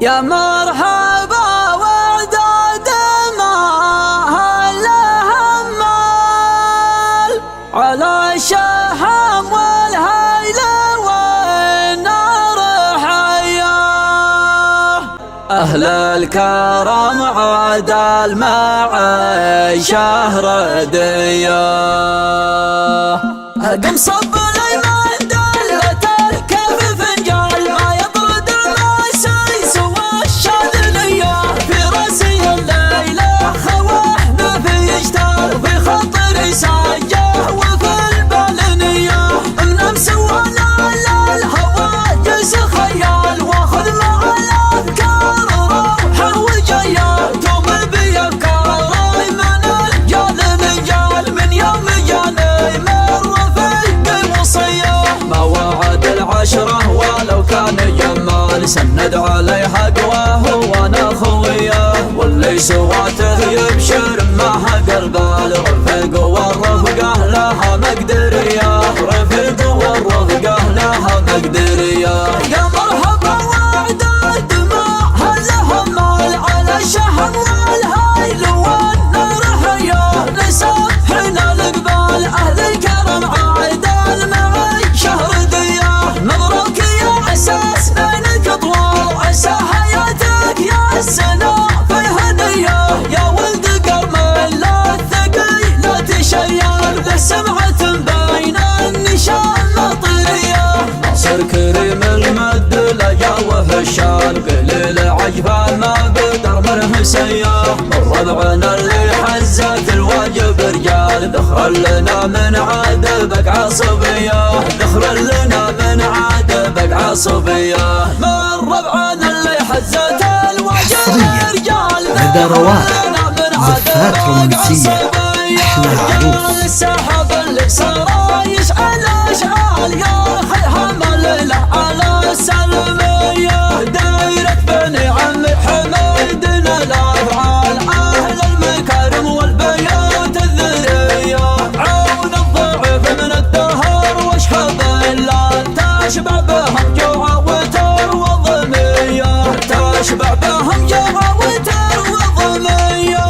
يا مرحبا وعداد ما هله همال على الشحم والهيل والنار حياه. أهل الكرم عدل مع الشهر دياه. قم صب الأيمان دلت الكف فنجال ما يطرد المسي سوى الشاذلية. في راسي الليلة خوحنا في يشتال في خطري سجاه وفي البال نية. من أمس ولا الهواجس خيال واخذ مع الأفكار روحه وجيال. توم بيفكاري من الجال نجال من يوم جاني العشرة ولو كان جمال سند عليها قواه وانا خويه. واللي سواته يبشر معها قلبال رفق والرفقه لها مقدريه. رفق والرفقه لها مقدريه. يا مرحبا وعداد ما هله مال على الشحم والهيل والنار حياه. نسحنا القبال اهل الكرم عدال معي شهر مبروك يا عساس بينك طوال وعسى حياتك يا السنة في هدية. يا ولد قرم لا الثقيل لا تشيال لسمعة بين النشان مطرية. ناصر كريم المد لجاوه الشان قليل عجبان ما بدر منه سياه. من ربعنا اللي حزت الواجب رجال ذخر لنا من عذبك عصبية. ذخر لنا من عذبك عصبية. من ربعنا اللي حزت الواجب رجال ذخر لنا من عذبك عصبية. رجال السحب اللي صار يشعل اشعال يا اخي حمل له على السلمية. دايرة بني عم حميدنا الافعال اهل المكارم والبيوت الذرية. عون الضعف من الدهر واشحب اللان تشبع بهم جوع وتر وضمية. تشبع بهم جوع وتر وضمية.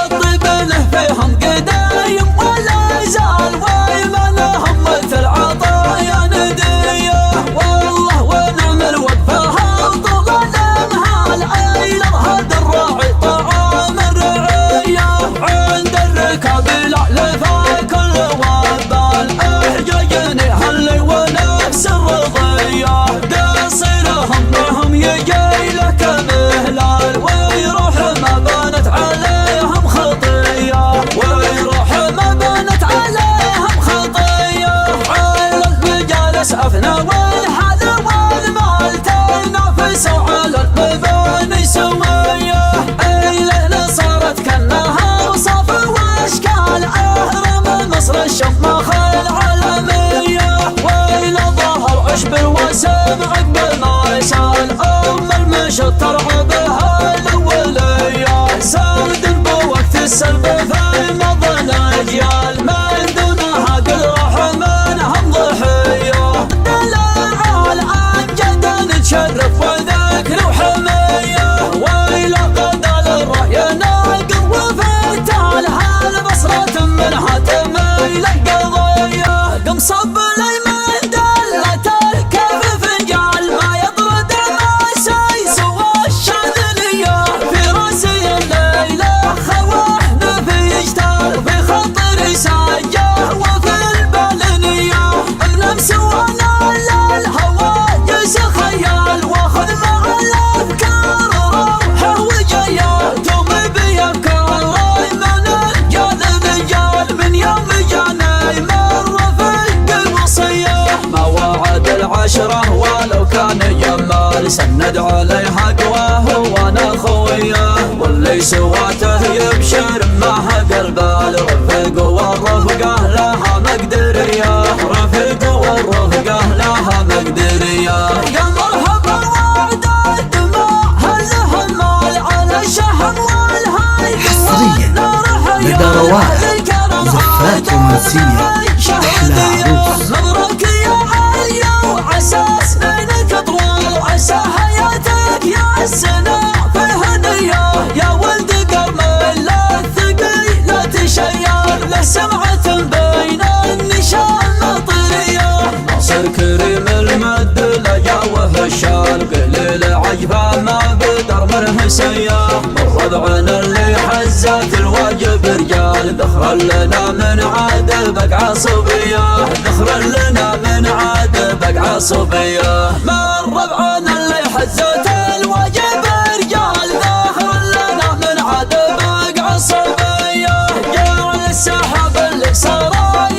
الطيب له فيهم قدايم ولا يزال ويمنهم مثل عطايا ندية. والله ونعم الوفاها طول الامهال عيل هذا الراعي طعام الرعية. عند الركاب العلفا كل وبال احججني هلي ونفس الرضية. قصيرهم معهم يجي لك مهلال ويروح ما بانت عليهم خطية. ويروح ما بانت عليهم خطية. على المجالس أفنى والحذا والمال تنافسوا على المباني سوية. الليلة صارت كأنها وصف واشكال أهرم مصر الشماخ العالمية. وإلى ظهر عشب الوسم عقب ما يسال أم المشط ترعى بها الأولية. سرد بوقت السلب في مضى الأجيال من دونها قد راح منهم ضحية. دلع الأمجد نتشرف وذكر وحمية. وإلى قدال الرأي ناقض وفتال هالبصرة منها تميل القضية. قم صب الأيمان دلت الكف فنجال ما يطرد المسي سوى الشاذلية. في راسي الليلة خوحنا في يشتال في خطري سجاه وفي البال نية. من أمس وانا الهواجس خيال واخذ مع الأفكار روحه وجيال. توم بيفكاري من الجال نجال من يوم جاني مر في الوصية. ما وعد العشرة ولو كان جمال سند عليها قواه وانا خويه. واللي سواته يبشر معها قلبال رفق والرفقه لها مقدريه. رفق والرفقه لها مقدريه. يا مرحبا وعداد ما هله مال على الشحم والهيل والنار حياه. لدى روائع زفات رومانسية أحلى عروس. مبروك يا عليا وعساس بينك طوال وعسى حياتك يا السنة فيه نية يا ولد قرمل لا الثقي لا تشير له سمعة بين النشام مطرية ناصر كريم المد لا جاوه الشال قليل عجبه ما بدر منه سياه ربعنا اللي حزت الواجب رجال ذخرا لنا من عاد بقع صبيه ذخرا لنا من عاد بقع صبيه من ربعنا اللي حزت الواجب رجال ذخرا لنا من عاد بقع صبيه جعل السحاب اللي صار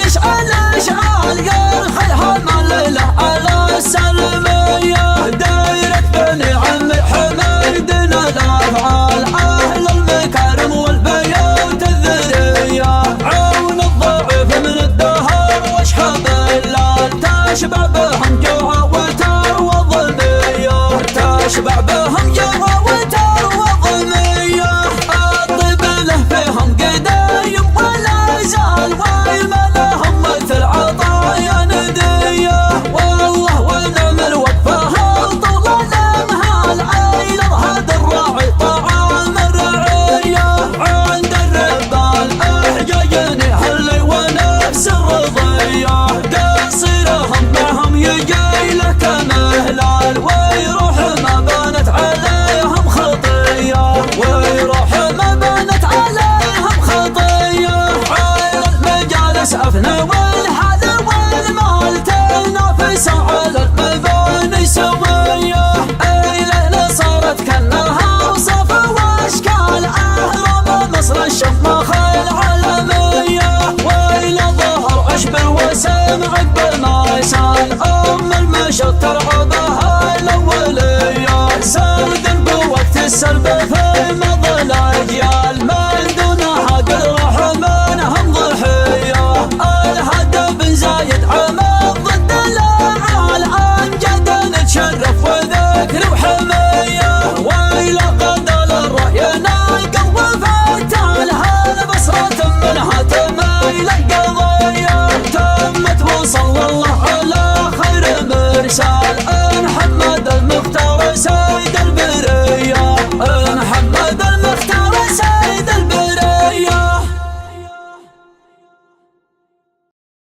يشعل اشعال قال خيها من ليله على السلميه دايره بني عمي حميدنا الافعال اهل المكارم والبيوت الذريه عون الضعيف من الدهر واشحاب الليل تشبع بهم جوع وتر وظلميه تشبع بهم جوع وتر وظلميه الطيب له فيهم قدايم ولا زال وما لهم مثل عطايا نديه والله ونعم الوفاه طول الامهال عيل هذا الراعي طعام الرعيه عند الربال احجاجني حلي ونفس الرضيه قصيرهم معهم يجي لك مهلال ويروح ما بانت عليهم خطيه ويروح ما بانت عليهم خطيه عيل المجالس افنى والحال والمال تنافس على المباني سويه ايله صارت كانها وصف واشكال اهرام مصر الشماخ العالميه ويل ظهر عشب وسم عقب ما يسال ام المشط ترعى